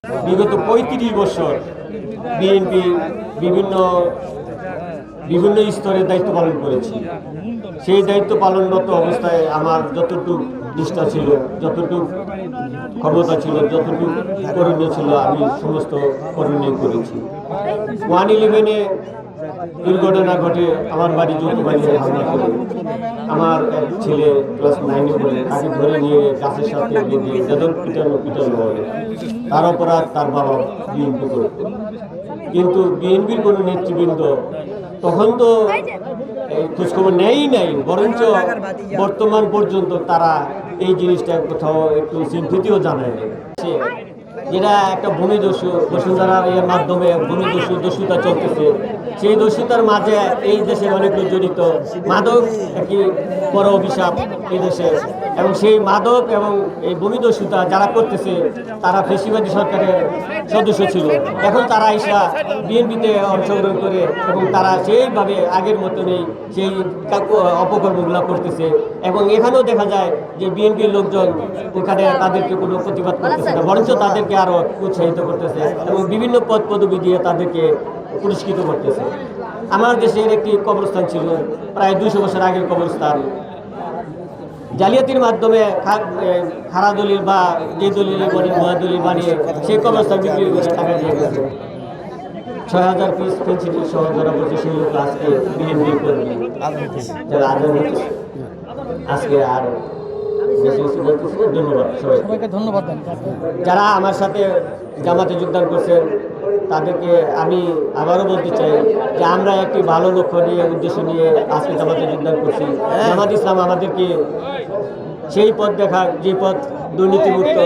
বিগত ৩৫ বছর বিএনপি বিভিন্ন বিভিন্ন স্তরে দায়িত্ব পালন করেছি। সেই দায়িত্ব পালনরত অবস্থায় আমার যতটুকু নিষ্ঠা ছিল, যতটুকু ক্ষমতা ছিল, যতটুকু করণীয় ছিল, আমি সমস্ত করণীয় করেছি। 111-এ দুর্ঘটনা ঘটে, আমার বাড়ি যৌথবাড়িতে হামলা করে আমার এক ছেলে ক্লাস 9-এ পড়ে, তাকে ধরে নিয়ে গাছের সাথে বেঁধে বেদন পিটানো বলে। তার অপরাধ তার বাবা বিএনপি করত। কিন্তু বিএনপির কোনো নেতৃবৃন্দ তখন তো খোঁজখবর নেয়ই নাই, বরঞ্চ বর্তমান পর্যন্ত তারা এই জিনিসটা কোথাও একটু স্বীকৃতিও জানায় না। যেটা একটা ভূমিদস্যু বসুন্ধরার এর মাধ্যমে দস্যুতা চলতেছে, সেই দস্যুতার মাঝে এই দেশের অনেক লোক জড়িত। মাদক একটি বড় অভিশাপ এই দেশে, এবং সেই মাদক এবং এই ভূমিদস্যুতা যারা করতেছে তারা ফেসিবাদী সরকারের সদস্য ছিল। এখন তারা এসা বিএনপিতে অংশগ্রহণ করে এবং তারা সেইভাবে আগের মতনই সেই অপকর্মগুলো করতেছে। এবং এখানেও দেখা যায় যে বিএনপির লোকজন ওখানে তাদেরকে কোনো প্রতিবাদ করতেছে না, বরঞ্চ তাদেরকে আরও উৎসাহিত করতেছে এবং বিভিন্ন পদ পদবি দিয়ে তাদেরকে পুরস্কৃত করতেছে। আমার দেশের একটি কবরস্থান ছিল, প্রায় 200 বছর আগের কবরস্থান। জালিয়াতির মাধ্যমে খারা দলিল বা যে দলিল বলে ভুয়া দলিল বানিয়ে সেই কবরস্থান বিক্রি করে টাকা দিয়ে গেছে। 6000 পিস পেন্সিল সহ ধরা পড়ছে সেই লোক আজকে বিএনপি করবে, যারা আজাদ হচ্ছে আজকে। আর ধন্যবাদ সবাইকে, ধন্যবাদ যারা আমার সাথে জামাতে যোগদান করছেন তাদেরকে আমি আবারও বলতে চাই যে আমরা একটি ভালো লক্ষ্য নিয়ে উদ্দেশ্য নিয়ে আজকে জামাতে যোগদান করছি। জামাত ইসলাম আমাদেরকে সেই পথ দেখার, যে পথ দুর্নীতিমুক্ত